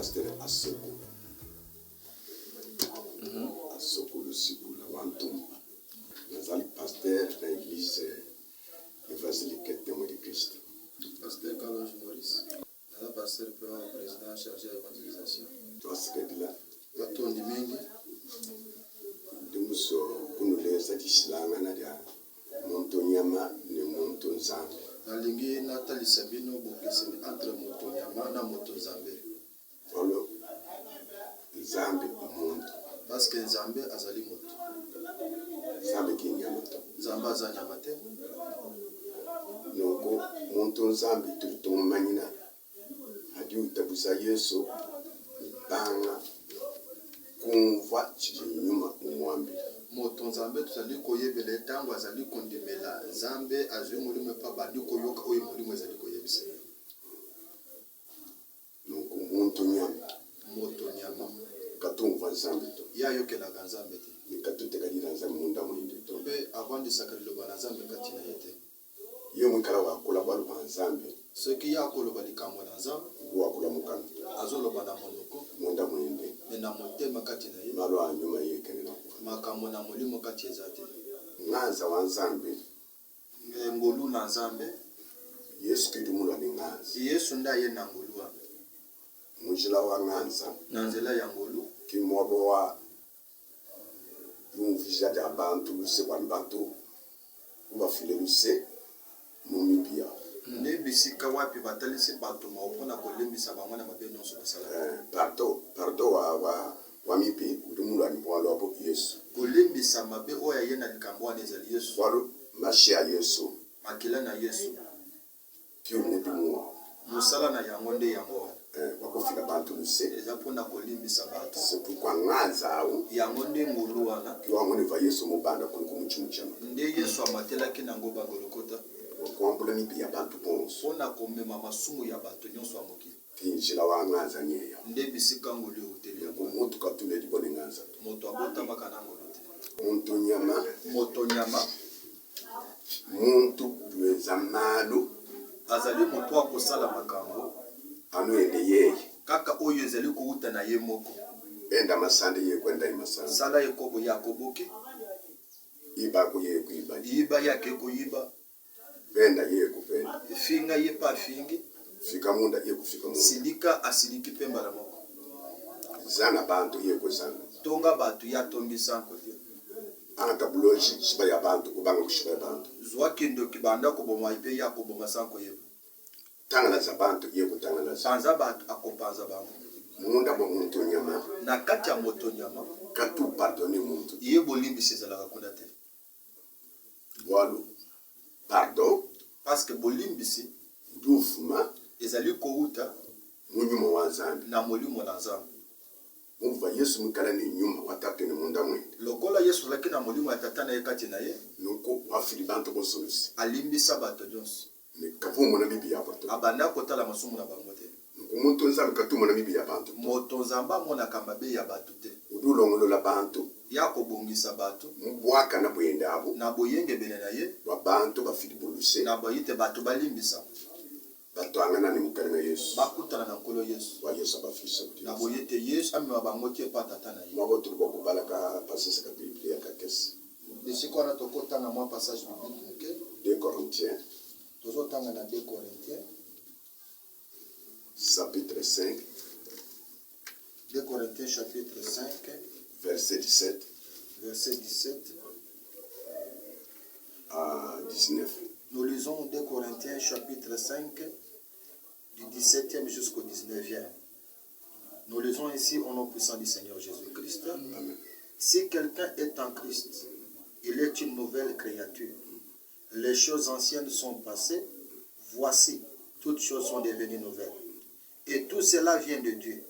pasteur Asoko. Asoko Lusibula Wantumba. Nazali pasteur de l'église évangélique Témoin de Christ. Pasteur Carlos Maurice. Nala pasteur président chargé de l'évangélisation. Toi, ce que tu as. Watondi mengi. Dumuso kunuleza tisilanga na dia Montonyama ne Montonzambe. Nalingi Nathalie Sabino bokeseni entre Montonyama na Montonzambe. Voilà. Nzambe umuntu. Parce que Nzambe azali moto. Nzambe kinyamato. Nzambe azanyama te. Noko Montonzambe tulitomanyina. Adi utabuza Yesu banga kumva chinyuma umwambi. Moto Nzambe tuzali koyebele tango azali kondimela Nzambe azwi mulimo pa bandi koyoka oyo mulimo azali koyebisa. Noko Montonyama. Montonyama. Katumva Nzambe to. Ya yokelaka Nzambe te. Ni katutekalira Nzambe munda mwinde to. Mbe avant de sakalilo bana Nzambe katina yete. Ye mwikala wakula balu ba Nzambe. Ce qui a koloba likambo na Nzambe. Wakula mukana. Azoloba na monoko. Munda mwinde. Na motema kati na ye. Malo anyuma yekene na kufa. Makambo na mulimo kati ezate. Nganza wa Nzambe. Ngolu na Nzambe. Yesu kidumula ni nganza. Yesu ndaye na ngolua. Mujila wa nganza. Na nzela ya ngolu. Kimobo wa yumvija de abantu luse kwa bantu. Uba file luse mumibia. Nde bisika wapi batalisi bato maopona kolembisa bango na mabe nyonso basala. Pardo wa mipi udumula ni bwalo abo Yesu. Kolembisa mabe oya yena likambo wana ezali Yesu. Walo mashia Yesu. Makila na Yesu. Kiune dumwa. Musala na yango nde yango. Wakofika bantu luse. Eza pona kolembisa bato. C'est pourquoi nganza au. Yango nde ngolu wana. Kiwa ngone va Yesu mubanda kuliko muchimuchama. Nde Yesu amatela kinango bangolokota. Wakwambula mipi ya bantu ponso. Pona komema masumu ya bato nyonso amokili. Kinjila wa nganza nyeya. Nde bisika ngolu hoteli ya Mutu katule di bone nganza. moto abota makana ngolu te. Montonyama. Motonyama. Muntu dueza malu. Azali moto akosala makambo. Anu ende yeye. Kaka oyo ezali kouta na ye moko. Enda masande ye kwenda imasande. Sala yekobo ya koboki. Iba ko ye kuiba. Iba yake koyiba. Benda ye kupenda. Finga ye pa fingi. Fika munda ye kufika munda. Silika asiliki pemba la moko. Zana bantu ye kozana. Tonga batu ya tongi sanko te. Anga buloji shiba ya bantu kubanga kushiba ya bantu. Zwa kendo kibanda koboma ipe ya koboma sanko ye. Tangana za bantu ye kutangana za. Panza batu akopanza bango. Munda bo muntu nyama. Na kati ya moto nyama. Katu pardonner muntu. Ye bolimbi sezalaka kuna te. Walu. Pardon. Parce que bolimbisi. Dufuma. Ezali kouta. Munyuma wa Nzambe. Na molimo na Nzambe. Umva Yesu mukala ni nyuma watatu ni munda mwende. Lokola Yesu laki na molimo ya tata na ye kati na ye. Nuko wafili bantu bosolusi. Alimbisa bato nyonso. Ne kavumo na bibi ya bantu. Abanda kotala masumu na bango te. Nuko muntu Nzambe katuma na bibi ya bantu. Moto Nzamba mona kamabe ya bato te. Udulongolo la bantu. Ya kobongisa bato. Mbwaka na bwenda abo. Na boyenge bele na ye. Wa bantu bafili boluse. Na boyite bato balimbisa. Bato angana ni mukala na Yesu. Bakutana na nkolo Yesu. Wa Yesu abafisa kuti. Na boyite Yesu ame mabango tie pa tata na ye. Mwabo tulipo kubalaka pasese ka Biblia ka kesi. Desiko na tokota na mwa passage biblique muke. 2 Corinthiens. Tozo tanga na 2 Corinthiens. Chapitre 5. 2 Corinthiens chapitre 5. Verset 17. Verset 17. À 19. Nous lisons 2 Corinthiens chapitre 5 du 17e jusqu'au 19e. Nous lisons ici au nom puissant du Seigneur Jésus-Christ. Amen. Si quelqu'un est en Christ, il est une nouvelle créature. Les choses anciennes sont passées. Voici, toutes choses sont devenues nouvelles. Et tout cela vient de Dieu,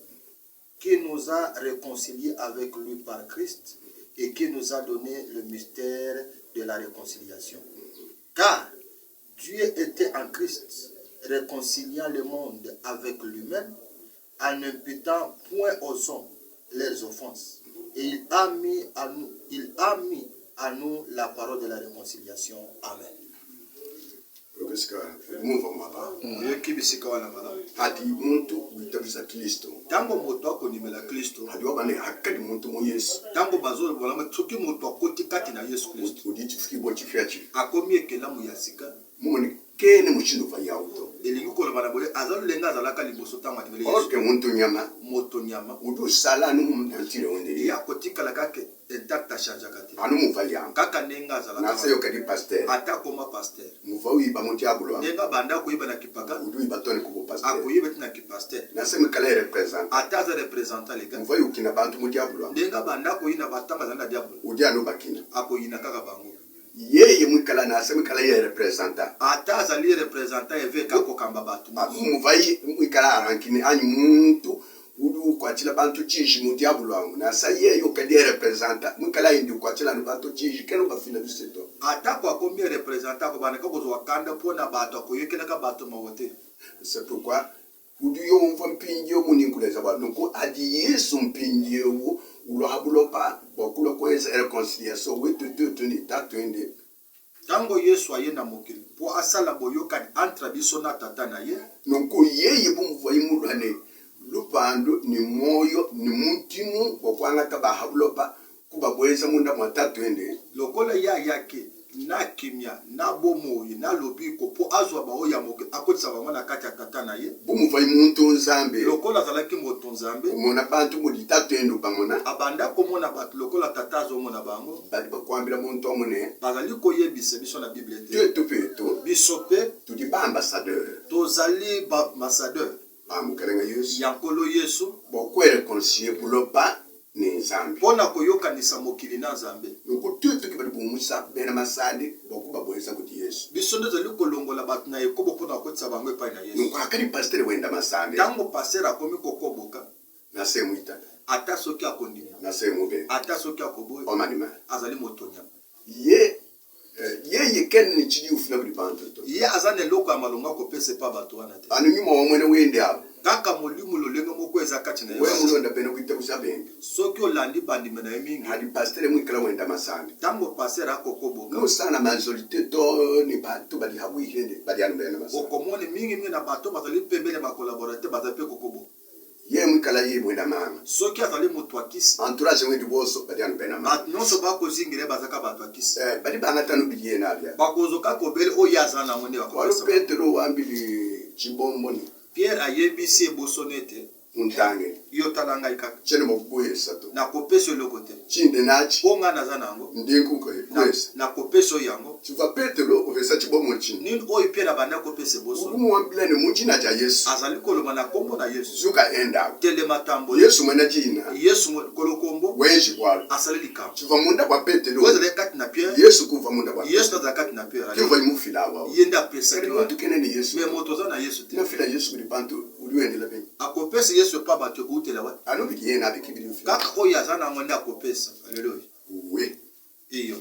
qui nous a réconciliés avec lui par Christ et qui nous a donné le mystère de la réconciliation. Car Dieu était en Christ, réconciliant le monde avec lui-même, en n'imputant point aux hommes leurs offenses. Et il a mis à nous la parole de la réconciliation. Amen. Parce munva mwaba. Yoki bisika wana mala. Hadi muntu witabisa Kristo. Tango moto akonimela Kristo. Hadi wabane hakadi muntu mu Yesu. Tango bazolo bolama tsoki moto akoti kati na Yesu Kristo. Uditi fiki bo chifiachi. Akomi ekela mu yasika. Mumoni kene mushindo va yauto. Elingi ko bana bole azalo lenga azalaka liboso tango atimele Yesu. Orke muntu nyama. Moto nyama. Udu sala nu mutantire onde. Ya kotika la kake intacta charge kati. Anu muvaya. Kaka nenga azalaka. Na sayo kadi pasteur. Ata koma pasteur. Muvawi ba muti abulo. Nenga banda ko iba na kipaka. Udu ibatone ko pasteur. Akoyibe tina ki pasteur. Na sema kala represent. Ata za representant les gars. Muvayi ukina bantu muti abulo. Nenga banda ko ina batanga zanda diablo. Udi anu bakina. Akoyina kaka bango. Yeye mwikala na asema kala ye representa ata zali representa eve kako kamba batu muvayi mwikala arankini anyi muntu udu kwatila bantu chishi mu diablo wangu na sa ye yo kadi representa mwikala indi kwatila no bantu chishi keno bafina biseto ata kwa combien representa ko bana ko zo kanda pona batu ko yekela ka batu mawote. C'est pourquoi udu yo mfa mpingi yo muninkuleza ba nuko adi Yesu mpingi yo ulo habulopa bokulo kweza reconciliation wetu ni tatu ende tango Yesu ayena mokili po asala boyoka entre biso na tata na ye nonko yeye bumvayi mulwane lupando ni moyo ni mutimu bokwanga ka bahabulopa kuba bweza munda matatu ende lokola ya yake na kimia na bomoyi na lobiko po azwa baho ya moke akotisa bango na kati ya tata na ye bumvayi muntu nzambe lokola zalaki moto nzambe mona bantu mudi tatu ende bangona abanda komona batu lokola tata azomona bango bali bakwambira muntu omune bazali koyebisa biso na Bible peto biso pe tudi ba ambassadeur tozali ba ambassadeur bamukalenga Yesu yankolo Yesu bokwere conseiller bulopa ni nzambe pona koyokanisa mokili na nzambe nuko tutu kibali bumusa bena masadi bokuba boyesa kuti Yesu biso ndo zali kolongola batu na yekobo pona kotisa bango epai na Yesu nuko akali pasteur wenda masande tango pasteur akomi kokoboka na semu ita ata soki akondima na semu be ata soki akoboye omanima azali motonya ye ken ni chidi ufuna buli bantu to ye azane loko ya malonga kopesa pa batu wana te anu nyuma wa mwene wende abo kaka molimu lolenge moko eza kati na we Yesu mulonda bene kuita kusabenge soki olandi bandime na ye mingi hadi pasteur mwikala wenda masande tango pasteur akokoboka no sana majorité to ni batu bali habu ihende bali anu bene masande okomoni mingi na bato bazali pembele ba collaborateur bazali pe kokoboka ye mwikala ye mwenda mama soki azali moto akisi entourage wendi boso bali anu bene mama bato nyonso bakozingile bazaka bato akisi bali bangatanu biye na bya bakozoka kobele oyo aza nango nde walo bakosa Petro wambili chibombo ni Pierre ayebisi eboso nete untange yo tala ngai kaka chene mokuboyesa to nakopesa eloko te chinde nachi mpo ngai naza nango ndinku ko kwesa nakopesa oyo yango chiva Petro ovesa chibombo chini nini oyo Pierre abanda kopesa eboso ugumu wambile ni mujina ja Yesu azali koloba na kombo na Yesu suka enda telema tambo Yesu mwena jina Yesu kolokombo wenji kwalo asali likambo chiva munda kwa Petro kozala kati na Pierre Yesu kuva munda kwa Yesu azala kati na Pierre kiva imufila wa ye nde apesaki kali wana mutu kene ni Yesu me moto oza na Yesu te na fila Yesu kuli bantu uliwendela bengi akopesa Yesu epa bato ekoutela wa anu biye na bikibili mfila kaka oyo aza nango nde akopesa aleluya we iyo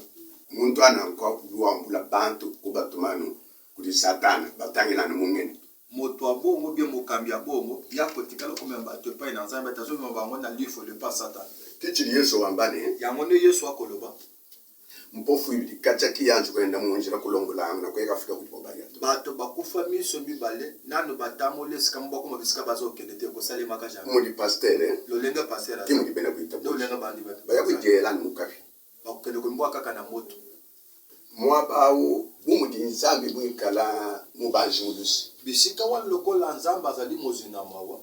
muntu ananko luambula bantu kubatumanu kuli satana batangela na mungene moto abongo bie mokambi abongo ya kotikala komema bato epai na nzambe tazomema bango na lifo le pas satan tichili Yesu wambane yango nde Yesu akoloba mpofu ibili kacha kiyanzu kwenda munjira kulongola na kweka fika kulipobalia bato bakufa miso mibale nano batamoli esika mobakoma bisika bazokende te kosalemaka jamai mudi pasteur lolenge paster kimudi bena kuita lolenge bandi baya kujela mukapi bakokende kombwa kaka na moto mwabawo bumudi nzambi mwikala mubanji mudusi bisika wana lokola nzambe azali mozwi na mawa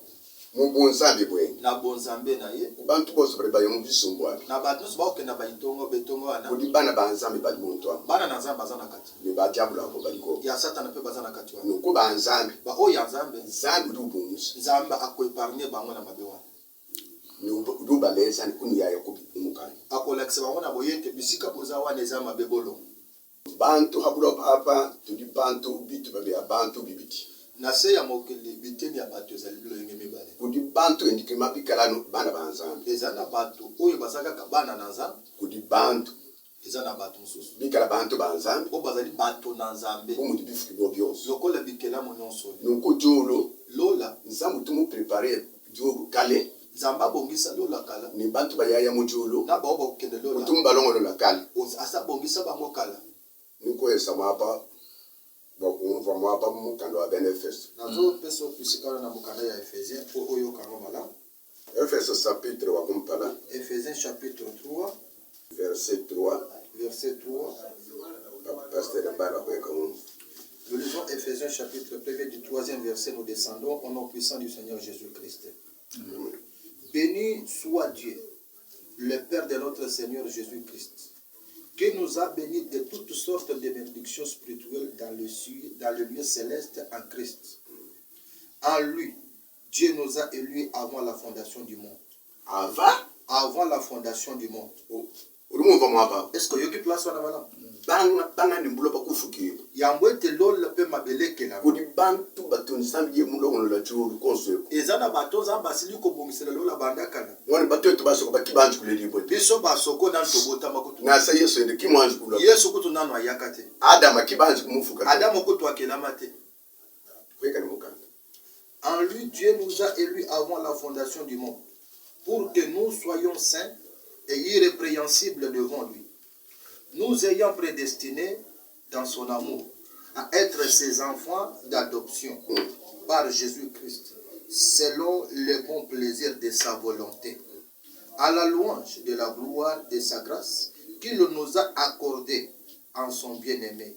mubunzambi bwenye na bonzambe na ye bantu bose bali bayo mubisumbwa na bato nyonso bakokenda betongo wana kudi bana banzambi bali muntu amo bana na nzambe baza na kati ni badiabula abo baliko ya satana mpe baza na kati wana nuko banzambi baoyo ya nzambe nzambi lubunzi nzambe akoepargne bango na mabe wana lubaleza ni kuni yayo kubi umukani akolakisa bango na boyete bisika boza wana eza mabe bolongo bantu habulo papa tudi bantu bitu babe abantu bibiti na se ya mokili biteni ya bato ezali bilenge mibale kudi bantu endike mabikalano bana banzambi eza na bato oyo baza kaka bana na nzambe kudi bantu eza na bato mosusu bikala bantu banzambi oyo bazali bato na nzambe omudi bifuki bo byose lokola bikelamo nyonso oyo nuko jolo lola nzambu tumu prepare jolo kale nzambe abongisa lola kala ni bantu bayaya mu jolo na bao bakokende lola tumu balongolo la kale asa bongisa bango kala nuko esa mapa Bon, on va moi pas mon quand on a bien Ephésiens. Nazo peso kusikana na mukanda ya Ephésiens oyo kanoma Ephésiens chapitre wa kumpala. Ephésiens chapitre 3 verset 3. Verset 3. Pasteur Bala comme Nous lisons Ephésiens chapitre 1 du 3e verset, nous descendons au nom puissant du Seigneur Jésus-Christ. Béni soit Dieu, le Père de notre Seigneur Jésus-Christ, qui nous a bénis de toutes sortes de bénédictions spirituelles dans le lieu céleste en Christ. En lui, Dieu nous a élus avant la fondation du monde. Avant la fondation du monde. Est-ce que vous avez place à la main? Banga ni mbulo bakufuki Yambwete lol pe mabeleke la. Kudi bantu batun sambi mulo ngono la churu konso. Ezana batoza basili ko bomisela lola bandakana. Wani batoto basoko bakibanji kuleli bote. Biso basoko na ntobota makutu. Na sa Yesu ende kimwanji kulo. Yesu kutu nano ayakate. Adam akibanji kumufuka. Adam kutu akelamate. Kweka ni mukanda. En lui Dieu nous a élus avant la fondation du monde pour que nous soyons saints et irrépréhensibles devant lui. Nous ayant prédestinés dans son amour à être ses enfants d'adoption par Jésus-Christ, selon le bon plaisir de sa volonté, à la louange de la gloire de sa grâce qu'il nous a accordée en son bien-aimé.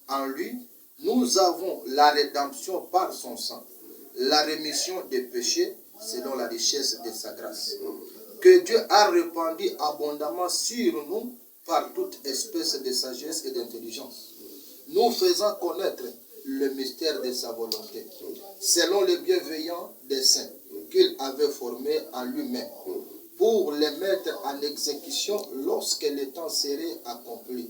En lui, nous avons la rédemption par son sang, la rémission des péchés selon la richesse de sa grâce, que Dieu a répandue abondamment sur nous par toute espèce de sagesse et d'intelligence, nous faisant connaître le mystère de sa volonté, selon le bienveillant des saints qu'il avait formés en lui-même, pour les mettre en exécution lorsque le temps serait accompli,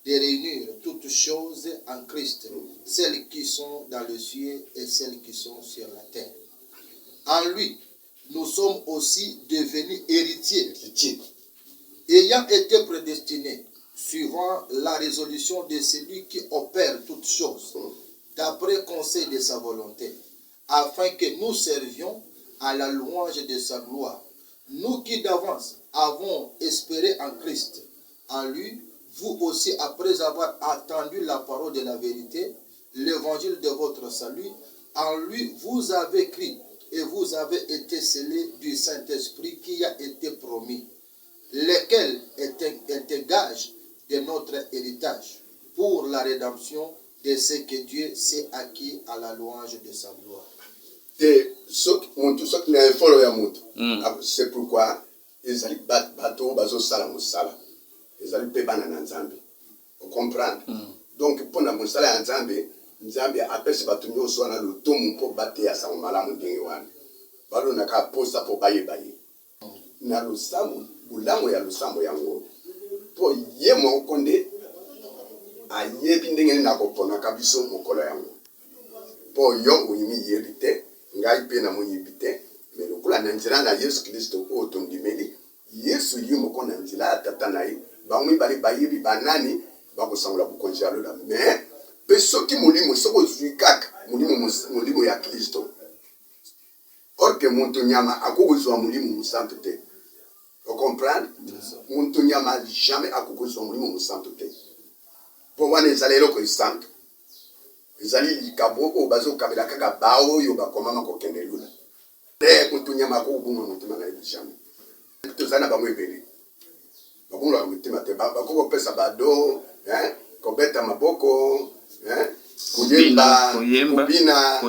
de réunir toutes choses en Christ, celles qui sont dans le ciel et celles qui sont sur la terre. En lui, nous sommes aussi devenus héritiers, ayant été prédestinés, suivant la résolution de celui qui opère toutes choses, d'après conseil de sa volonté, afin que nous servions à la louange de sa gloire. Nous qui d'avance avons espéré en Christ, en lui, vous aussi, après avoir attendu la parole de la vérité, l'évangile de votre salut, en lui, vous avez cru et vous avez été scellés du Saint-Esprit qui a été promis, lequel est un gage de notre héritage pour la rédemption de ce que Dieu s'est acquis à la louange de sa gloire. C'est pourquoi ils allaient bateau bazo sala musala. Ils allaient pe bana na Nzambe. Vous comprenez? Donc pour na musala ya Nzambe, Nzambe apesi bato nyonso na lutumu po bate ya sa malamu ndenge wana. Balo na ka posta po baye. Na lusambo bulango ya lusambo yango. Po ye mo konde ayebi ndenge na kopona kabiso mokolo yango. Po yo uyimi yerite ngai pe na muyibite me lokula na nzira na Yesu Kristo o tondimeli Yesu yimo kona nzira tata nayi bamwi bali bayibi banani bakosangula bukonzi ya lola me pe soki mulimo soko zuikaka mulimo ya Kristo orke muntu nyama akuguzwa mulimo musantu te. Vous comprenez? Muntu nyama jamais akuguzwa mulimo musantu te. Po wana ezalelo ko isantu ezali likabo o bazo kabela kaka bao yo bakomama ko kende lula te muntu nyama ko ubunga mutima na ibishame tozana bamwe beli bakungula mutima te bakoko pesa bado ko beta maboko kuyemba kubina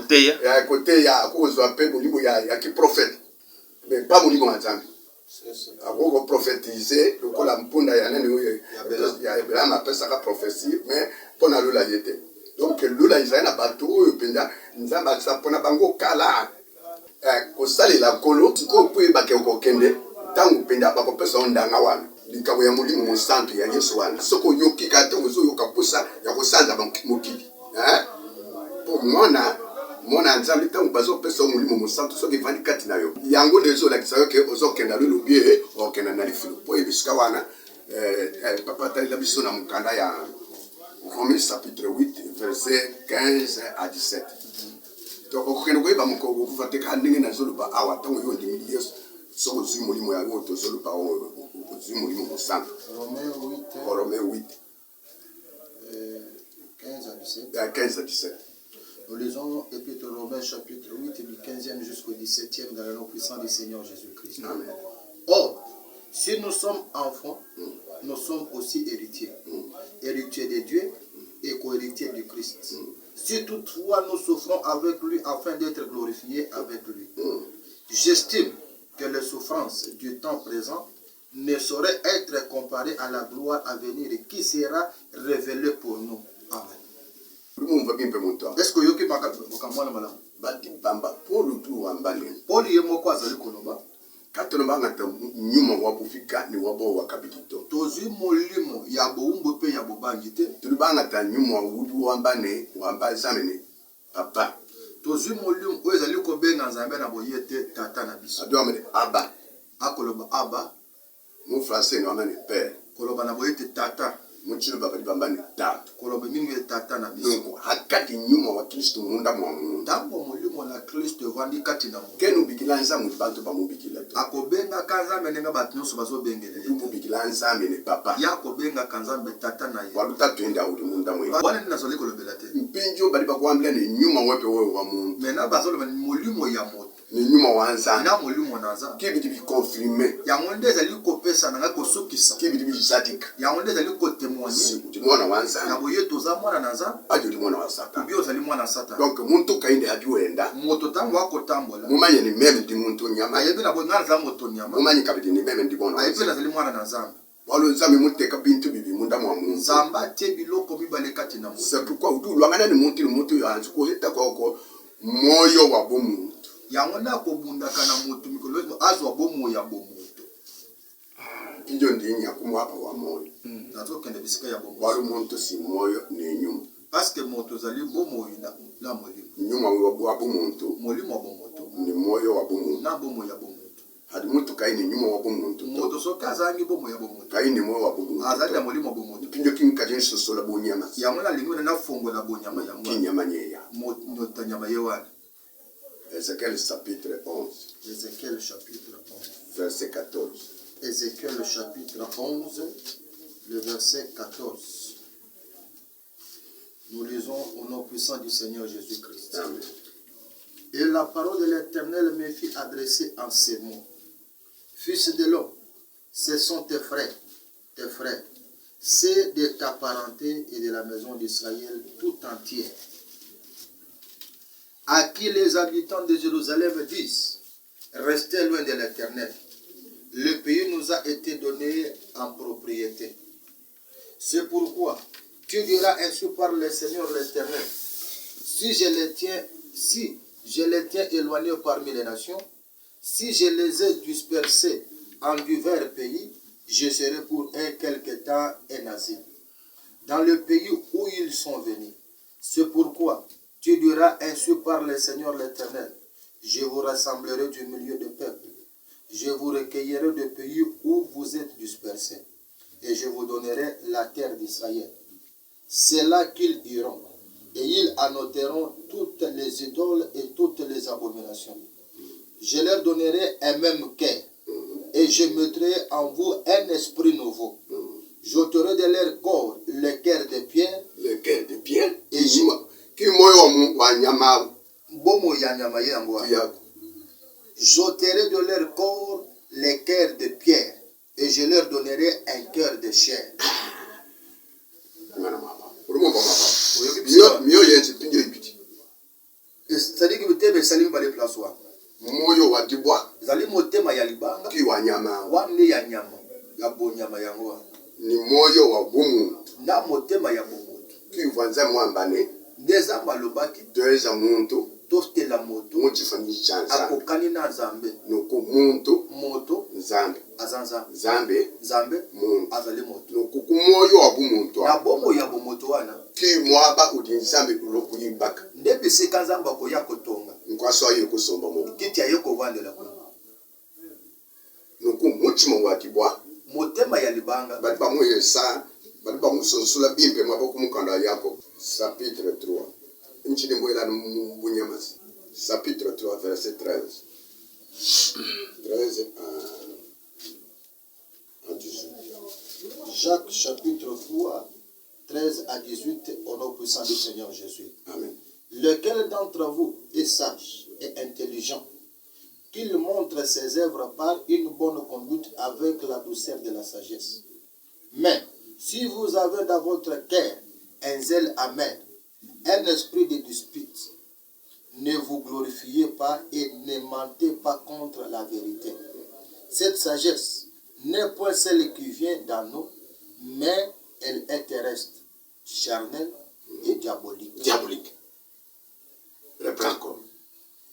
koteya akuzwa pe mulimo ya ki prophète mais pas mulimo wa Nzambe akoko prophétiser lokola mpunda ya nani oyo ya Abraham apesa ka prophétie mais pona lula yete. Donc lula izana bato oyo penda Nzamba tsapona bango kala ko sali la kolo tiko pe bake ko kende tangu penda bako pesa ondanga wana likabo ya mulimo mo santo ya Yesu wana soko yoki ka tango zo yoka pusa ya ko sanza mokili pour mona Nzambe tango bazo pesa mulimo mo santo soki vandi kati na yo yango lezo la kisayo ke ozo kenda lulu bie o kenda na lifilu po ebisika wana papa ta la biso na mukanda ya Romains chapitre 8, verset 15 à 17. Donc, vous pouvez vous faire des canines dans le bas. Ah, attends, vous avez dit Yesu. So vous avez dit moi, vous avez dit moi, vous avez dit moi, Romains 8. Romains 8. 15 à 17. À 15 à 17. Nous lisons Épître aux Romains chapitre 8 du 15e jusqu'au 17e dans le nom puissant du Seigneur Jésus-Christ. Amen. Or, si nous sommes enfants, nous sommes aussi héritiers. Héritiers de Dieu et co-héritiers du Christ. Si toutefois nous souffrons avec lui afin d'être glorifiés avec lui. J'estime que les souffrances du temps présent ne sauraient être comparées à la gloire à venir qui sera révélée pour nous. Amen. Est-ce que yoki makamwana malamu? Bati bamba polu tu wambale. Paul yemoko azali koloba. Katono bangata nyuma wabufika ni wabo wakabilito. Tozwi molimo ya boumbu pe ya bobangite. Tuli bangata nyuma wudu wambane wambazamene papa. Tozwi molimo oyo ezali kobenga nzambe na boyete tata na biso. Ado amene aba. Akoloba aba. Mu français no amene père. Koloba na boyete tata. Muchilo babali bambane tata. Koloba mingi tata na biso. Donc hakati nyuma wa Kristo munda mwa mundu. Tango molimo na Kristo vandi kati na mundu. Kenu bikilanza mu bantu ba mubikila. Akobenga kanzambe nenga batu nyonso bazobengele. Mu bikilanza mene papa. Ya kobenga kanzambe tata na ye. Waluta twenda uli munda mwe. Wana nina zoli kolobela te. Mpinjo bali bakwambia ni nyuma wepe wewe wa mundu. Mena bazoloba ni molimo ya moto. Ni nyuma wanza. Na molimo naza. Kibidi bi confirmer. Yango nde ezali kopesa nanga kosukisa. Kibidi bi sadika. Yango nde ezali kotémoigner. Mwana wanza. Na boye toza mwana naza. Ajo li mwana wa Satan. Kubi ozali mwana Satan. Donc muntu kainde ajuenda. Moto tango akotambola. Mumanye ni meme ndi muntu nyama. Ayebi na bongana za moto nyama. Mumanye kabidi ni meme ndi bona. Ayebi na zali mwana na Nzambe. Walo nzambe muteka bintu bibi munda mwa muntu. Zamba te biloko mibale kati na moto. C'est pourquoi udu lwangana ni muntu yanzu ko hita koko moyo wa bomuntu. Yango na kobundaka na moto mikolo azwa bomo ya bomoto. Kinjo ndi nyakumu hapa wa moyo. Nazo kende bisika ya bomo. Walo muntu si moyo ni nyuma. Parce que moto zali bomo na molimo. Nyuma wa bomuntu. Molimo wa bomoto. Ni moyo wa bomuntu. Na bomo ya bomoto. Hadi muntu kaini nyuma wa bomuntu. Moto soka azangi bomo ya bomoto. Kaini moyo wa bomuntu. Azali na molimo wa bomoto. Kinjo kinkaje sosola bonyama. Yango na lingwe na fongo la bonyama yango. Kinyama nyeya. Moto nyama yewana. Ézéchiel chapitre 11. Ézéchiel chapitre 11. Verset 14. Ézéchiel chapitre 11, le verset 14. Nous lisons au nom puissant du Seigneur Jésus-Christ. Amen. Et la parole de l'Éternel me fit adresser en ces mots. Fils de l'homme, ce sont tes frères, c'est de ta parenté et de la maison d'Israël tout entière, à qui les habitants de Jérusalem disent, restez loin de l'Éternel. Le pays nous a été donné en propriété. C'est pourquoi tu diras ainsi par le Seigneur l'Éternel, si je les tiens éloignés parmi les nations, si je les ai dispersés en divers pays, je serai pour eux quelque temps un asile dans le pays où ils sont venus. C'est pourquoi tu diras ainsi par le Seigneur l'Éternel, je vous rassemblerai du milieu des peuples, je vous recueillerai du pays où vous êtes dispersés, et je vous donnerai la terre d'Israël. C'est là qu'ils iront, et ils annoteront toutes les idoles et toutes les abominations. Je leur donnerai un même cœur, et je mettrai en vous un esprit nouveau. J'ôterai de leur corps le cœur de pierre. Le cœur de pierre. Et j'ôterai de leur corps le cœur de pierre, et je leur donnerai un cœur de chair. C'est-à-dire que vous avez salim balé place wa. Moyo wa dibwa. Zali motema ya libanga. Ki wa nyama. Wamne ya nyama. Ya bo nyama yango. Ni moyo wa bomu. Na motema ya bomu. Ki vanza mwambane. Ndeza malobaki. Doeza muntu. Toste la moto. Muti fami chanza. Akokani na zambe. Noko muntu. Moto. Zambe. Azanza. Zambe. Zambe. Muntu. Azali moto. Noko kumoyo wa bumuntu. Na bomo ya bomoto wana. Ki mwaba udinzambe uloku yimbaka. Ndebi seka nzamba ko ya kotonga. Nkwaso ayo kusomba mu. Kiti ayo ko vandela ko. Noko mutima wa kibwa. Motema ya libanga. Bali ba muyesa. Bali ba musonsula bimpe maboko mukanda yako. Chapitre 3. Nchini mbwela mbunyamasi. Chapitre 3 verset 13. 13 à 18. Jacques chapitre 3, 13 à 18, au nom puissant du Seigneur Jésus. Amen. Lequel d'entre vous est sage et intelligent, qu'il montre ses œuvres par une bonne conduite avec la douceur de la sagesse. Mais si vous avez dans votre cœur un zèle amer, un esprit de dispute, ne vous glorifiez pas et ne mentez pas contre la vérité. Cette sagesse n'est point celle qui vient d'en nous, mais elle est terrestre, charnelle et diabolique. Diabolique. Reprends encore.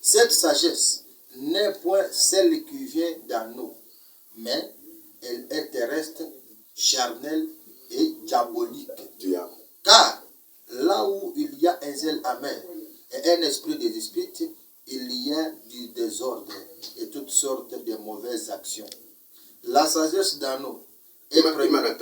Cette sagesse n'est point celle qui vient d'en nous, mais elle est terrestre, charnelle et diabolique. Diable. Car là où il y a un zèle amer et un esprit de dispute, il y a du désordre et toutes sortes de mauvaises actions. La sagesse d'en nous est première.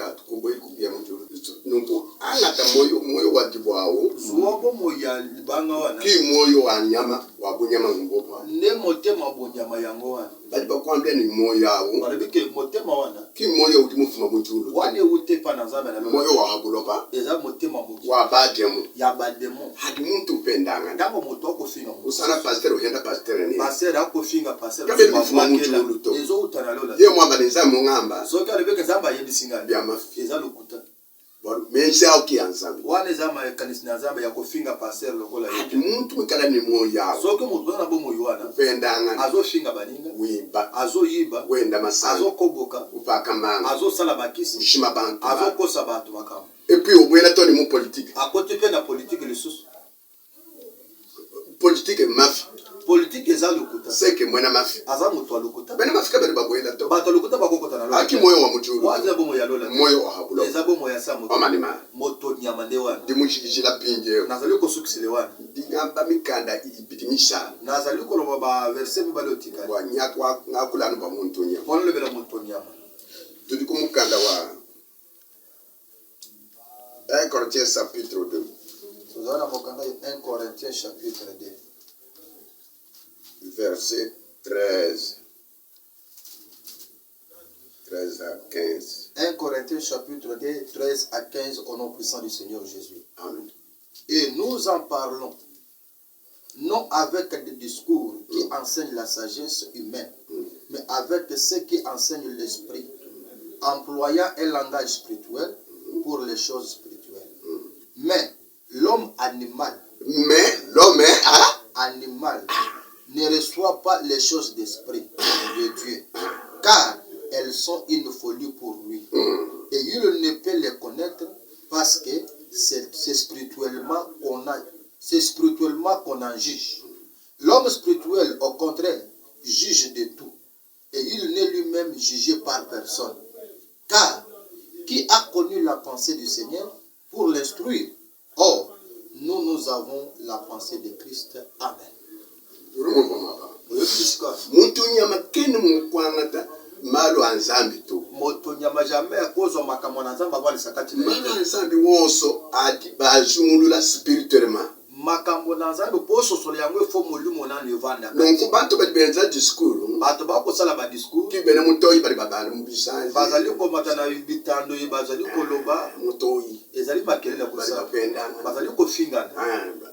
moyo wa dibwao Zuobo moya libanga wana. ki moyo wa nyama wa bunyama ngombo Ne motema bonyama yango wana. bali bakwambia ni moyo yawo Balibike motema wana. ki moyo utimufuma muchulu Wane utepa na nzambe na moyo wa habuloba eza motema moki. wa bademu Ya bademo. hadi muntu pendanga Ndamo moto akofinga. usana pastor uhenda pastor ni Passer akofinga passer. Kabe bifuma muchulu to Ezo utana lola. ye mwamba nza mungamba Soki alibeke zamba yebisinga. bya mafi Eza lokuta. menshi au kianzambi Wane zama kanisi na zamba ya kofinga passer lokola hadi yote. muntu mukala ni moyo yawo Soki mutu na bo moyo wana. pendanga Azo finga baninga. wiba Azo yiba. wenda masanga Azo koboka. upaka manga Azo sala bakisi. ushima bantu Azo kosa batu makamo. et puis obwela toni mu politique Akote pe na politique lisusu. politique mafi Politique eza lokuta. seke mwena mafi Aza mutu alukuta. bena mafika bali babwela to Bato lokuta bakokota na lola. aki moyo wa mujulu Waza bomo ya lola. moyo wa habulo Eza bomo ya sa moto. omanima Moto nyama nde wana. dimushikishila pinje Nazali kosukisile wana. digamba mikanda ibidimisha Nazali koloba ba verset bibali otika. wa nyakwa ngakulanu ba muntu nya Wana lebela moto nyama. tudi kumukanda wa 1 Corinthiens chapitre 2 Tuzana mokanda 1 Corinthiens chapitre 2. verset 13 à 15 1 Corinthiens chapitre 2, 13 à 15 au nom puissant du Seigneur Jésus. amen Et nous en parlons, non avec des discours qui enseignent la sagesse humaine, mais avec ceux qui enseignent l'esprit, employant un langage spirituel pour les choses spirituelles. Mais l'homme animal ne reçoit pas les choses d'esprit de Dieu, car elles sont une folie pour lui. Et il ne peut les connaître parce que c'est spirituellement qu'on en juge. L'homme spirituel, au contraire, juge de tout. Et il n'est lui-même jugé par personne. Car qui a connu la pensée du Seigneur pour l'instruire? Or, nous avons la pensée de Christ. Amen. muntu nyama kene mukwangata malo anzambi tu Moto nyama jamais akozo makambo na nzamba bali sakati na malo anzambi woso adi bazumulula spirituellement makambo na nzambe poso solo yango efo molimo na nevanda. donc bantu bali benza discours Bato bakosala ba discours ki bene mutoyi bali babana mubisanzi bazali komata na bitando ye bazali koloba mutoyi ezali makelele bali kosala bapendana bazali kofingana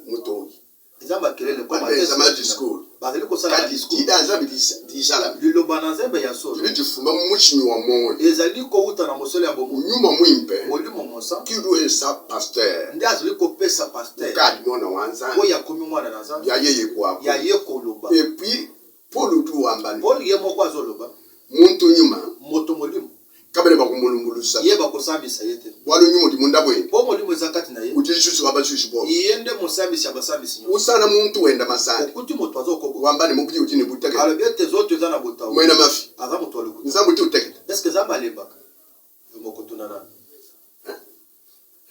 mutoyi eza makelele kwa bapenza ma discours bazali kosala kadi discours kida anzambi disala liloba na nzambe ya solo tuli jifuma muchimi wa moyo ezali kouta na mosolo ya bomo nyuma mwimpe molimo mosa kidu esa pasteur nde azali kopesa pasteur kadi mwana wanza oyo akomi mwana na nzambe ya yeye kwa ya ye koloba. et puis Paul tu wambani Paul ye moko azoloba muntu nyuma moto molimo kabele bakumulungulusa ye bakosambisa ye te walo nyuma di munda bwe po molimo eza kati na ye utishusu abashushi bo ye nde mosambisi ya basambisi nyonso. usana muntu wenda masani Okuti moto azokoboka wambani mubudi utini butake alobi ete zoto eza na botawu mwena mafi aza moto alokuta nzambu ti uteke eske nzambe alembaka mokotuna nani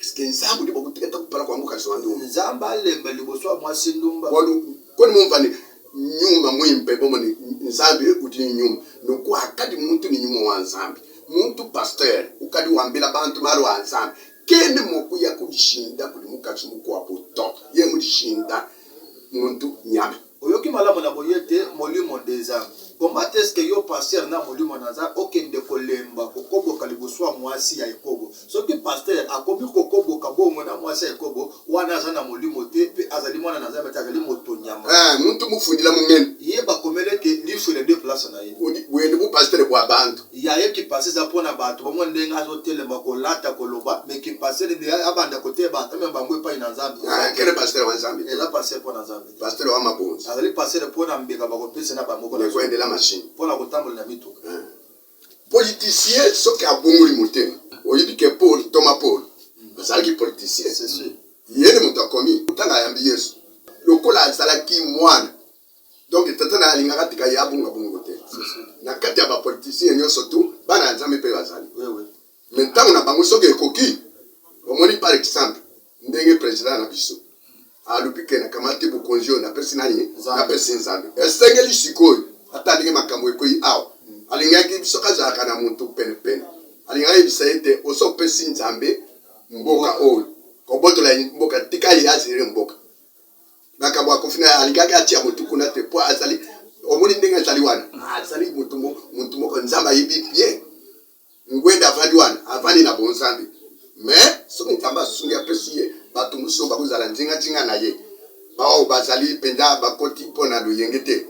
eske nzambu ndi bakuteka kupala kwa muka swandu nzambe alemba liboso ya mwasi ndumba walu koni mumvani nyuma mwimpe bomoni nzambi utini nyuma noku akadi muntu ni nyuma wa nzambi muntu pasteur ukadi wambila bantu malo wa nzambi kende moku ya kudishinda kuli mukatsi muko apoto ye mudishinda muntu nyama oyoki malamu na boye te molimo nde nzambe komata eske yo paster na molimo na nzambe okende kolemba kokoboka liboso ya mwasi ya ekobo soki pasteur akomi kokobo kabongo na mwasi ekobo wana azana molimo te pe azali mwana na nzambe azali moto nyama muntu mufundila mungene ye bakomele ke lifu les deux places na ye wende bu pasteur kwa bantu ya ye ki passer za pona bato bomo ndenga zo telema ko lata ko loba mais ki passer de abanda kote ba même bangwe pa ina nzambe kele pasteur wa nzambe et là passer pona nzambe pasteur wa mabonzi azali passer pona mbeka bako pesa na bango ko kwende la machine pona kotambola na mituka politicien soki abongoli motema oyebi ke Paul Thomas Paul azalaki politicien c'est sûr yene moto akomi utanga yambi Yesu lokola azalaki mwana donc tata na alingaka tika ya bunga bungo te na kati ya bapoliticien nyonso tu bana nzambe mpe bazali mais ntango na bango soki ekoki omoni par exemple ndenge président na biso alubi ke na kamati bokonzi oyo napesi nani napesi nzambe esengeli sikoyo ata ndenge makambo ekoyi awa alingaki soki azalaka na motu penepene alingaki yebisa ete osopesi nzambe mboka oyo kobotola mboka tikali azire mboka makambo akofina alingaki atia motu kuna te po azali omoni ndenge azali wana azali motu moko nzambe ayebi bien ngwenda avandi wana avandi na bonzambe mais soki nzambe asungi apesi ye bato mosusu bakozala nzinga na ye bao bazali mpenza bakoti mpo na loyenge te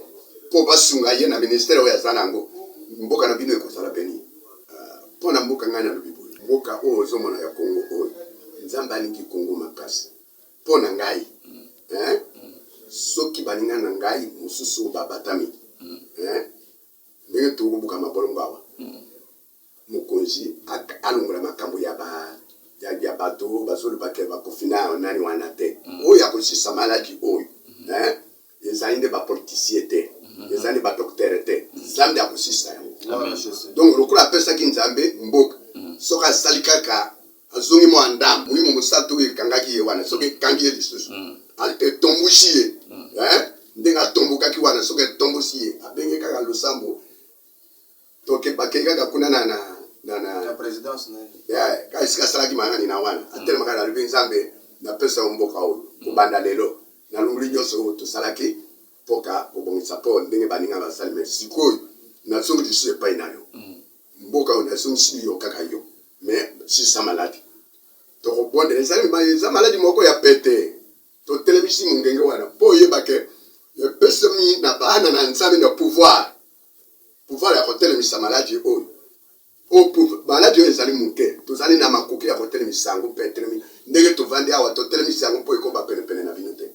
mpo basunga ye na ministere oyo aza nango mboka na bino ekozala beni mpo na mboka ngai na lobi boye mboka oyo ozomona ya Kongo oyo nzambe alingi Kongo makasi mpo na ngai soki baninga na ngai mosusu babatami ndenge tokobuka mabolongo awa mokonzi alongola makambo ya bato bazolobake bakofina nani wana te oyo akosisa maladi oyo ezali nde bapoliticien te ezali nde badoktere te nzambe nde akosisa yango donc lokola apesaki nzambe mboka soki asali kaka azongi mwa ndamu moyimo mosato oyo ekangaki ye wana soki ekangi ye lisusu etombusi ye ndenge atombokaki wana soki etombosi ye abenge kaka losambo toke bakei kaka kuna na présidence kaka esika asalaki mangani na wana atelemaka na lobi nzambe napesa mboka oyo kobanda lelo nalongoli nyonso oyo tosalaki mpoka kobongisa mpo ndenge baninga basali me sikoyo nazongi lisusu epai na yo mboka oyo nazongisi yo kaka yo mais sisa maladi tokobondela eza maladi moko ya pete totelemisi mongenge wana mpo oyebake epesami na bana na nzambe na pouvoir ya kotelemisa maladi oyo maladi oyo ezali moke tozali na makoki ya kotelemisa yango mpe etelemi ndenge tovandi awa totelemisa yango mpo ekoba penepene na bino te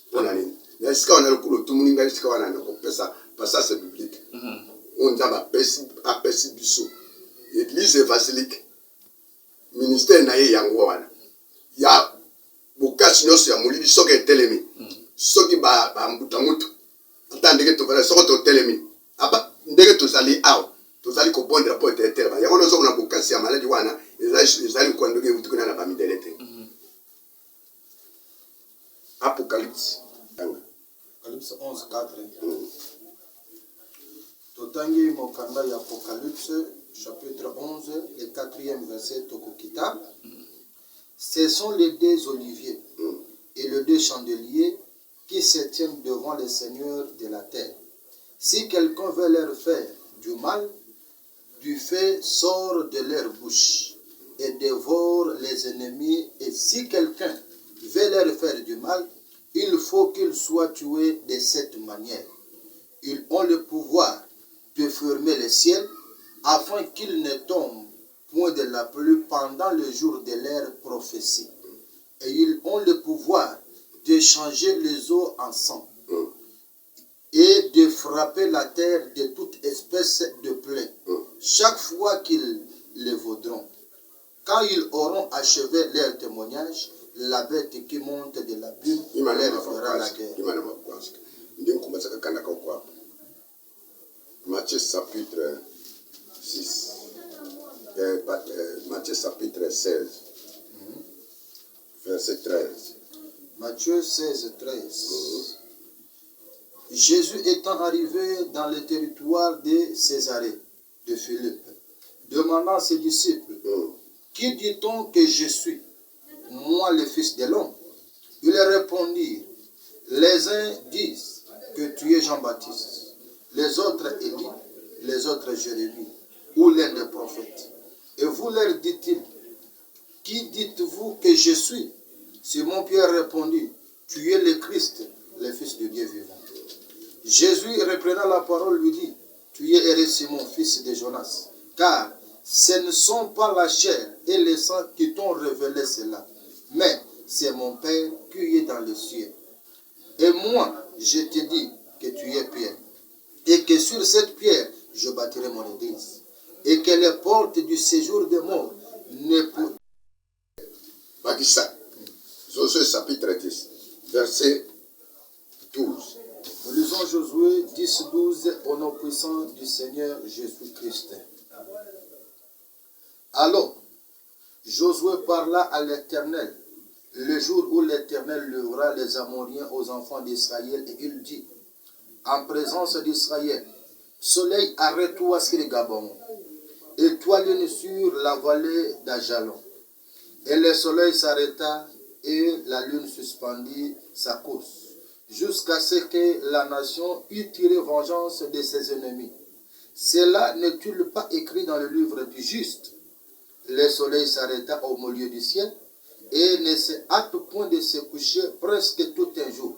mpona nini na esika wana lokolo tumuli ngai esika wana nakopesa passage biblique oyo nzambe apesi biso église évangélique ministère na ye yango wana ya bokasi nyonso ya molili soki etelemi soki bambuta ata ndenge tovanda soki totelemi ndenge tozali awa tozali kobondela mpo ete etelema yango nozomona bokasi ya maladi wana ezali kwa ndenge euti kuna na bamidele te Apocalypse 11:4 totangi mokanda ya Apocalypse chapitre 11 le 4e verset tokokita. Ce sont les deux oliviers et les deux chandeliers qui se tiennent devant le Seigneur de la terre. Si quelqu'un veut leur faire du mal, du feu sort de leur bouche et dévore les ennemis. Et si quelqu'un veut leur faire du mal, il faut qu'ils soient tués de cette manière. Ils ont le pouvoir de fermer le ciel afin qu'il ne tombe point de la pluie pendant le jour de leur prophétie. Et ils ont le pouvoir de changer les eaux en sang et de frapper la terre de toute espèce de plaie chaque fois qu'ils le vaudront. Quand ils auront achevé leur témoignage, la bête qui monte de l'abîme leur fera la guerre. Matthieu chapitre 6, Matthieu chapitre 16, verset 13. Matthieu 16, 13. Jésus étant arrivé dans le territoire de Césarée, de Philippe, demandant à ses disciples, qui dit-on que je suis, moi le Fils de l'homme? Ils répondirent, les uns disent que tu es Jean-Baptiste, les autres Élie, les autres Jérémie, ou l'un des prophètes. Et vous leur dit-il, qui dites-vous que je suis? Simon-Pierre répondit, tu es le Christ, le Fils de Dieu vivant. Jésus, reprenant la parole, lui dit, tu es heureux Simon, fils de Jonas, car ce ne sont pas la chair et le sang qui t'ont révélé cela, mais c'est mon Père qui est dans le ciel. Et moi, je te dis que tu es Pierre, et que sur cette pierre, je bâtirai mon église, et que les portes du séjour des morts ne pourront... Bakissa, Josué chapitre 10, verset 12. Nous lisons Josué 10, 12 au nom puissant du Seigneur Jésus-Christ. Alors, Josué parla à l'Éternel le jour où l'Éternel lèvera les Amoriens aux enfants d'Israël, et il dit, en présence d'Israël, soleil, arrête-toi sur le Gabon, et toi lune sur la vallée d'Ajalon. Et le soleil s'arrêta, et la lune suspendit sa course, jusqu'à ce que la nation eût tiré vengeance de ses ennemis. Cela n'est-il pas écrit dans le livre du juste? Le soleil s'arrêta au milieu du ciel, et ne se hâte point de se coucher presque tout un jour.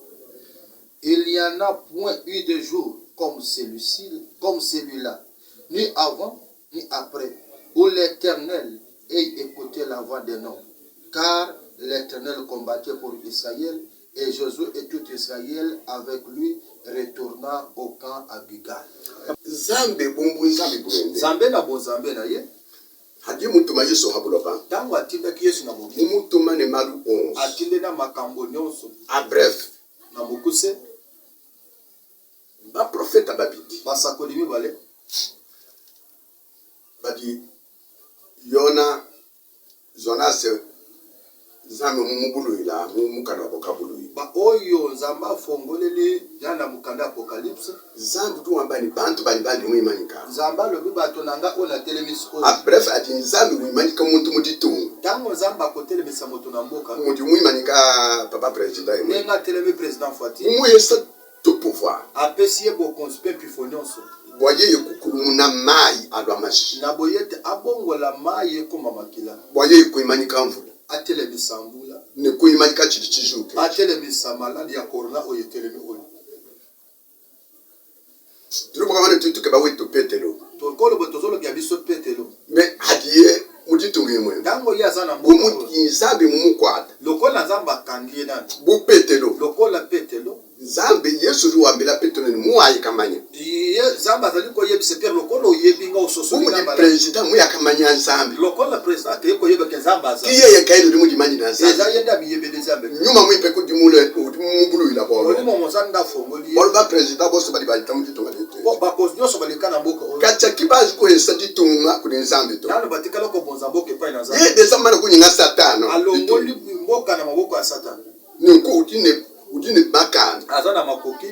Il n'y en a point eu de jour comme celui-là, ni avant, ni après, où l'Éternel ait écouté la voix d'un homme. Car l'Éternel combattait pour Israël, et Josué et tout Israël avec lui retourna au camp à Gilgal. Zambe bumbu zambe bwende. Zambe na bo zambe na ye. Hadi mutuma Yesu habuloba. Tango atinda ki Yesu na bogi. Mutuma ne malu 11. Atinde na makambo nyonso. A bref. Na bokuse. Ba profeta babidi. Basakoli mibale. Badi Yona Jonas Zambe mumubulu ila mumukana bokabulu. Ba oyo nzamba fongoleli yana mukanda apocalypse. Zambe tu ambani bantu bali mwimanika. Nzamba lobi bato nanga ona telemis o. A bref ati nzambe mwimanika muntu muditungu. Tango nzamba ko telemisa moto na mboka. Muti mwimanika papa president. Nenga telemi président Fati. Muyesa to pouvoir. Apesiye bo conspe pifonyonso. Boye ekukulu na mai alwamashi. Na boyete abongola mai ko mamakila. Boye ekuimanika mvula. Atelemisa mbula. Ne kuimanika chichijuke. Atelemisa maladi ya corona oyo telemi oyo. Turubuka wana tutuke ba wetu petelo. Tokolo botozolo ya biso petelo. Me hadiye muditungu mwe. Tango yazana mboka. Umuti nzambe mumukwata. Lokola nzamba kangie nani. Bu petelo. Lokola petelo. Nzambe Yesu ruwambela petelo ni muayi kamanya. Iye nzamba zaliko yebise pere lokolo yebinga ososo nzamba. Umuti president muya kamanya nzambe. Lokola president yeko yebeke nzamba za. Kiye yekailo ndi mudimanyi na nzambe. Eza yenda biyebede nzambe. Nyuma mwipe kudimule mubulu ila bolo. Oli mo mozanda fongoli. Bolo ba president boso bali tamu ditunga dete. Ba cause nyoso balikana mboka. Kacha kibazi ko esa ditunga kuni nzambe to. Nalo batikala ko bonza mboka pa na nzambe. Ye desa mana kunyinga satano. Alongoli mboka na maboko ya satani. Nko udine makana. Azana makoki.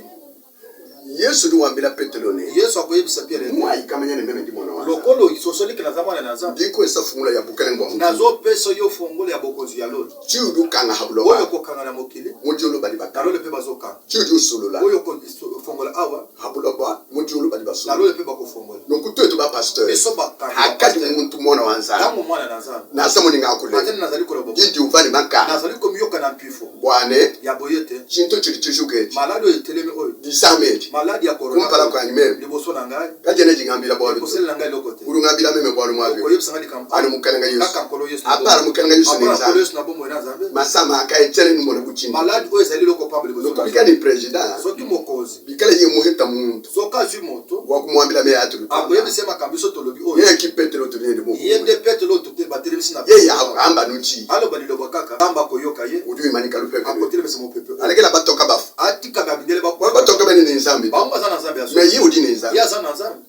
Yesu ruwambela petelo ne. Yesu akoyebisa Pierre. Muayi kamanya ne meme ndimona wa. Lokolo isosolike na zamana na nzambe. Diko esa fungula ya bukale ngwa. Nazo peso yo fungula ya bokozi ya lolo. Chiudu kanga habulo. Oyo ko kanga na mokili. Mujolo bali bakalo. Nalole pe bazoka. Chiudu solola. Oyo ko fungula awa. Habulo ba mujolo bali basola. Nalole pe bako fungula. Donc tu ba pasteur. Beso bakanga. Hakati muntu mona wanza. Tango mwana na nzambe. Na samu ninga akule. Atene nazali ko lobo. Didi uvani maka. Nazali ko miyoka na mpifo. Bwane. Ya boyete. Chinto chilichijuke. Maladi otelemi oyo. Disamedi. Maladi ya corona. Kumpala kwa nimeme. Liboso na ngai. Kajene jingambila bolo. Liboso na ngai lokote. Urungambila meme bolo mwabe. Ko yebisa ngali kampani. Ani mukanga Yesu. Kaka nkolo Yesu. Apara mukanga Yesu Apara nza. nkolo Yesu na bomo na nzambe. Masama akaetele ni mwana kuchini. Maladi oyo ezali loko pambo liboso. Donc bika ni president. Soki mokozi. Bikala ye muheta muntu. Soka ju moto. Wa kumwambila me atu. Abo yebisa makambiso tolobi oyo. Ye kipetelo tulende bomo. Yende petelo tukte batelebisi na. Ye ya amba nuti. Alo balilo bakaka. Tamba koyoka ye. Udu imanika lupepe. Akotelebisa mo pepe. Alekela batoka bafu. Atika babindele bako. Wa batoka bani ni nzambi. Bamba za nzambe aso. Me ye udi ni nzambi. Ya za nzambe.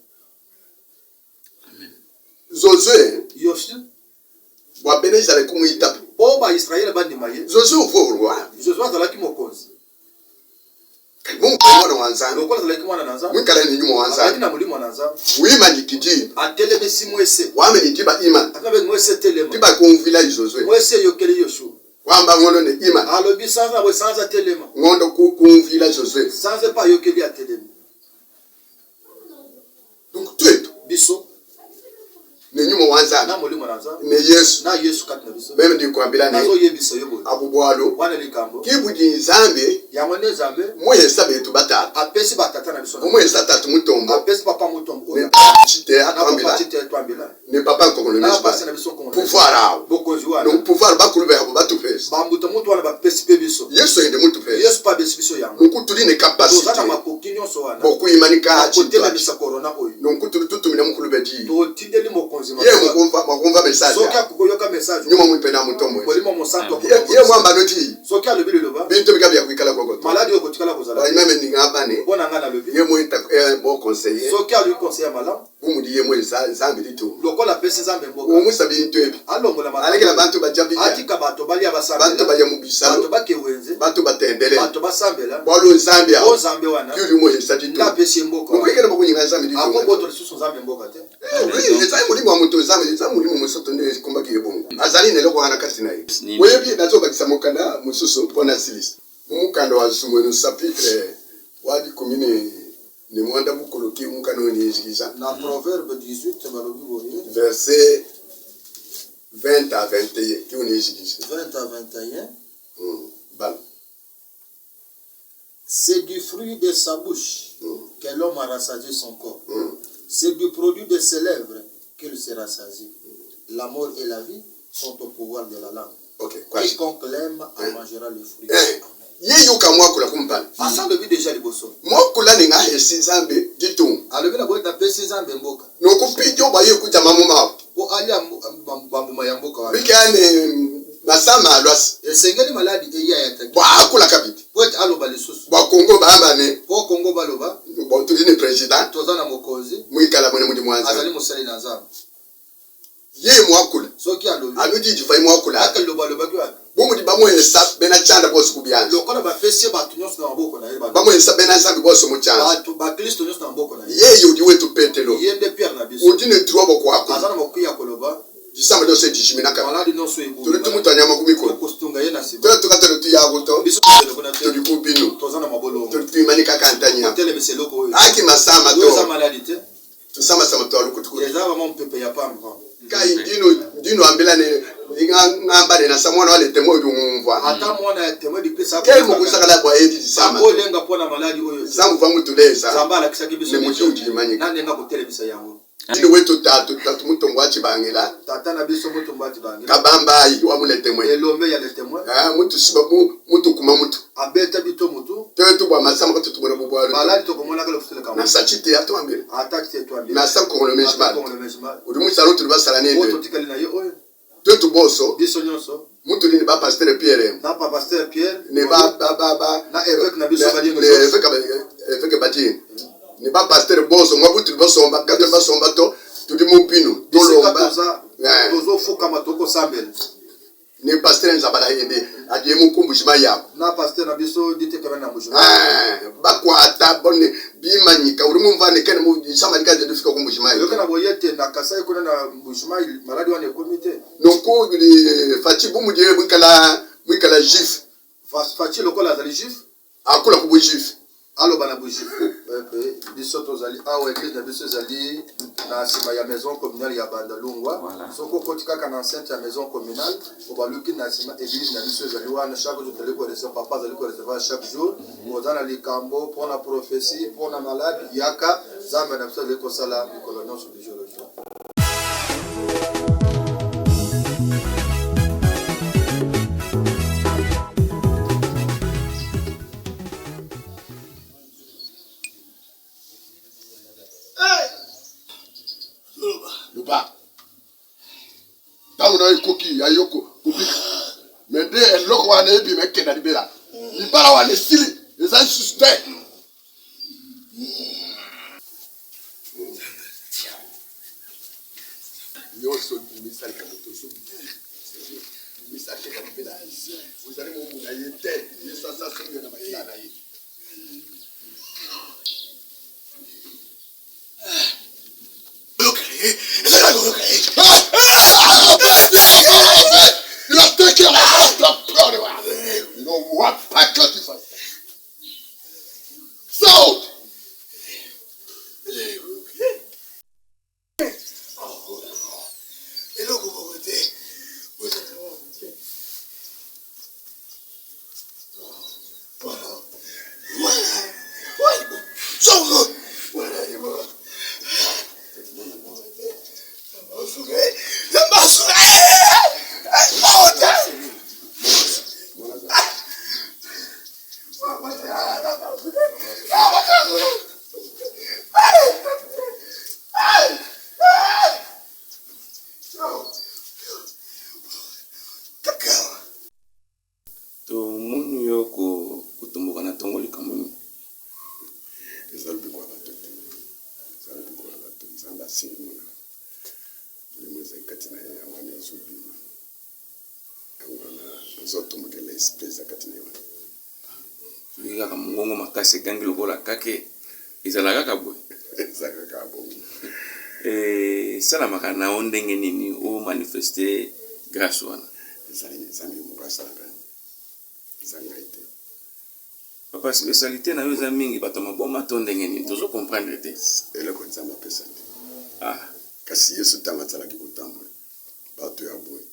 Josué. Yoshi. Wa beneza le kumuita. Oba Israel bandi maye. Josué uvo roi. Josué azalaki mokonzi. Mungu mwana wanzana. Lokola azalaki mwana na nzambe. Mwikala ni nyuma Azalaki wanzana. na mulimo na nzambe. Wima nikiti. Atelemisi mwese. Wame ni tiba iman. Akabe mwese telema. Tiba kumvila Josué. Mwese yokeli Yoshua. Wamba ngono ni iman. Alobi sanza we sanza telema. Ngondo kumvila Josué. Sanza pa yokeli atelema. Donc tu es Biso. ni nyuma wanzana. nzambe na molimo na nzambe ne yesu na yesu kati na biso meme ndikwambila ne nazoyebisa yo boye abubwalo wana likambo kibudi nzambe yango nde nzambe mwesa betu batatu apesi batata na biso omwesa tatu mutombo apesi papa mutombo ne oyo chite na papa atwambila tite twambila ne papa nkongolo na papa mesba na biso kongo pouvoir awo bokonzi wana donc pouvoir bakulube abo batupesa bambuto mutu wana bapesi pe biso yesu ende mutupesa yesu pa besi biso yango nkutuli ne tozana capacité makoki nyonso wana bokuyimanika kotelemisa korona oyo nonkutuli tutumina mukulube di totindeli mokonzi ye makumva message soki akokoyoka message nyuma mwipena mutombo molimo mosantu ye mwamba noti soki alobi liloba bintu bika bya kwikala kokoto maladi oyo kotikala kozala imeme ningabane mpo na ngai nalobi ye mwita bo conseiller soki alui conseil ya malamu umudi ye mwesa nzambe litu lokola apesi nzambe mboka umusa bintu ebi alongola alekela bantu bajabi atika bato balia bantu basambela baja bato mubisalo bakewenze bantu batendele bato basambela bwalo nzambe o awo nzambe wana kyuli mwesa litu nga apesi mboka mukwekela bakunyinga nzambe litu akoboto lisusu nzambe mboka te ezali mulimo wa mutu nzambe ezali mulimo mosoto nde kumbaki ebongo azali neloko wana kati na ye Nini. weyebi nazobakisa mokanda mosusu mpona silisi mumukanda wa sumwenu chapitre wadi komine ne mwanda bukoloki mukanda oyo niyezikisa na proverbe 18 balobi boye verset 20 à 21 ki oniyezikisa 20 à 21 bala c'est du fruit de sa bouche que l'homme a rassasié son corps. C'est du produit de ses lèvres qu'il se rassasie. La mort et la vie sont au pouvoir de la langue. ok kwashi Quiconque l'aime en mangera le fruit. ye yoka mwakula kumpala Asa lebi déjà liboso. mwakula ninga esi nzambe ditu Alobi na boye tapesi nzambe mboka. nokupiti obaye kuja mamuma Po ali bambuma ya mboka wana. bikane masama alwasi Esengeli maladi eya ya taki. bwakula kabiti Po ete aloba lisusu. bwakongo bambane Po Kongo baloba botuli president toza na mokonzi mwikala mwene mudi mwanza azali mosali na nzambe. ye mwakula Soki alobi aludi jifai mwakula aka loba loba kwa bumudi bamwesa bena chanda bosi kubyanza lokola bapesi bato nyonso na maboko na ye bato bamwesa bena nzambe bosi muchanza bakristo nyonso na maboko na ye ye yudi wetu petelo ye nde pierre na biso udi ne trobo kwako aza na mokuya ya koloba disamba dose dishiminaka maladi nyonso tuli tumutanya kumiko ekosunga ye na nsima tuli tukatelo tuyakuto biso elokona te tuli kubinu toza na mabolongo tuli tuimanika kantanya kotelemisa eloko oyo aki masama oyo eza to maladi te tusama sama to alukutukutu eza vraiment mpepe ya pamba kai dino ambela ne ngamba na samwana wale temo yumva ata mwana ya témoin de Christ kel mo kusakala bwa yedi disama akolenga mpona maladi oyo samu vangu tuleza nzambe alakisaki biso ne muti udimanyika nandenga kotelemisa yango dino wetu tatu mutongo achibangela tata na biso moto mbati bangi kabamba yi wa mulete mwe elombe ya le témoin mutu sibabu mutu kuma mutu abeta bito mutu tetu bwa masama ko tutumona bubwalo maladi tokomona kala kusele kama na sachite atwambira attaque c'est toi bien na sa ko le mejmal le mejmal udi musalo tuli basala oto nende tikali na ye oyo tetu boso biso nyonso mutu ni ba pasteur Pierre na pa pasteur Pierre ne ba na évêque na biso badi le évêque badi ne ba pasteur boso mwabutu bosomba kato basomba to tudi mupino tolomba tolomba tozo fuka matoko sambel ne pasteur nzabala yende adie mukumbushima yako na pasteur na biso dite kana na mujuma bakwata bone bimanyika uri mumvane kene mu samalika de fika kumbushima yoka na boyete na kasai kuna na mujuma maladi wana komite noko fatibu mudie mwikala jif faci lokola azali juif akula kubu jif aloba na bujuif biso tozali awa église na biso ezali na nsima ya maison communale ya bandalungwa soko okoti kaka na enceinte ya maison communale obaluki na nsima église na biso ezali wana chaque jour tozali korecevoir papa azali korecevoir chaque jour oza na likambo mpona prophétie mpona malade yaka nzambe na biso azali kosala mikolo nyonso du jour au jour. luba tamu na ikoki ayoko kubika mende eloko wana ebi mekenda libela libala wana sili eza suspect yoso misali ka moto so misali ka libela vous allez mon na yete yesa sa so na makila na ye simona mulimo ezali kati na ye yango wana ezobima yango wana ozotomokela esprit eza kati na ye wana soki kaka mongongo makasi egangi lokola kake ezala kaka boye eza kaka bongo esalamaka na yo ndenge nini omanifeste grâce wana ezali nzambe moko asalaka eza ngai te papa spécialité na yo eza mingi bato maboma to ndenge nini tozo comprendre te eloko nzambe apesa te ah kasi yesu ntango azalaki kotambola bato ya boye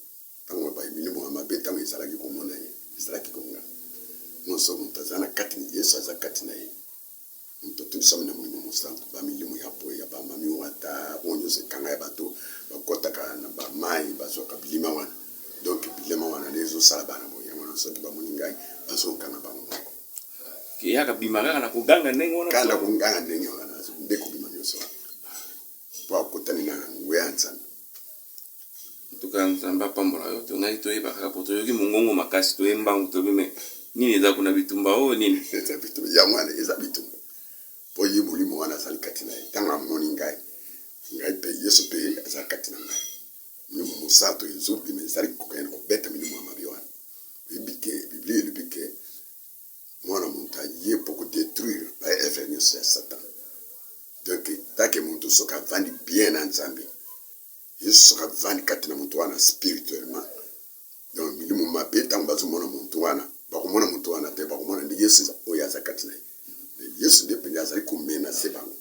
ntango milimo ya mabe ntango ezalaki komona ye ezalaki konga nyonso moto aza na kati yesu aza kati na ye moto atonisami na molimo mosantu bamilimo ya boye ya bamami wata oyo nyonso ekanga ya bato bakɔtaka na bamai bazwaka bilima wana donc bilema wana nde ezosala bana boye yango wana soki bamoni ngai bazokanga bango moko yaka bima kaka na koganga ndenge wana kanda konganga ndenge wana nde kobima nyonso wana po akotani na nguya ya nzambe tuka nzambe apambola yo tongai toyeba kaka po toyoki mongongo makasi toyembangu tobime nini eza kuna bitumba oyo nini eza bitumba yango wana eza bitumba po ye molimo wana azali kati na ye ntango amoni ngai mpe yesu mpe aza kati na ngai milimo mosato ezobima ezali kokende kobeta milimo ya mabe wana oyebi ke biblia elobi ke mwana moto aye po kodétruire baevre nyonso ya satan donc take moto soki avandi bien na nzambe yesu soki avandi kati na moto wana spirituellement donc milimo mabe ntango bazomona moto wana bakomona moto wana te bakomona nde yesu oyo aza kati na ye yesu nde mpenza azali komenase bango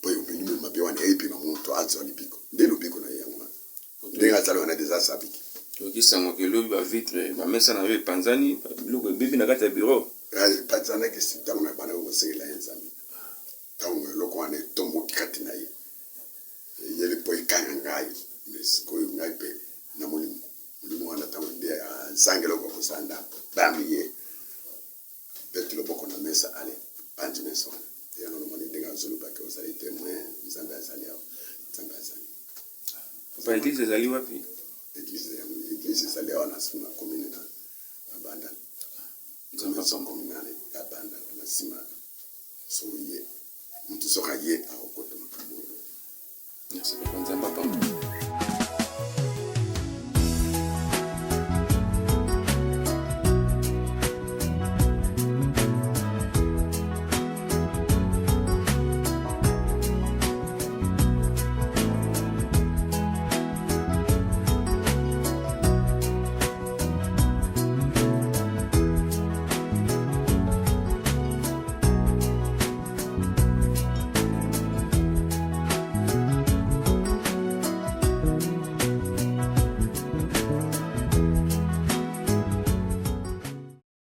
po yo milimo mabe wana eyebima moto azwa libiko nde lobiko na ye yango wana ndenge azali wana deja asabiki okisango kelobi bavitre bamesa na yo epanzani biloko ebebi na kati ya bureau epanzanaki ntango na bana kosengela ye nzambe ntango eloko wana etomboki kati na ye eyeli mpo ekanga ngai mais sikoyo ngai mpe na molimo wana ntango nde azangela okokosanda bami ye beti loboko na mesa ale pandi mesa wana yango nomoni ndenge azolobaki ozali témoin nzambe azali awa nzambe azali papa église ezali wapi église ezali awa na nsima commune na bandana nzambe communale ya bandana na nsima so ye motu soki aye akokota makambo oyo merci papa nzambe apambola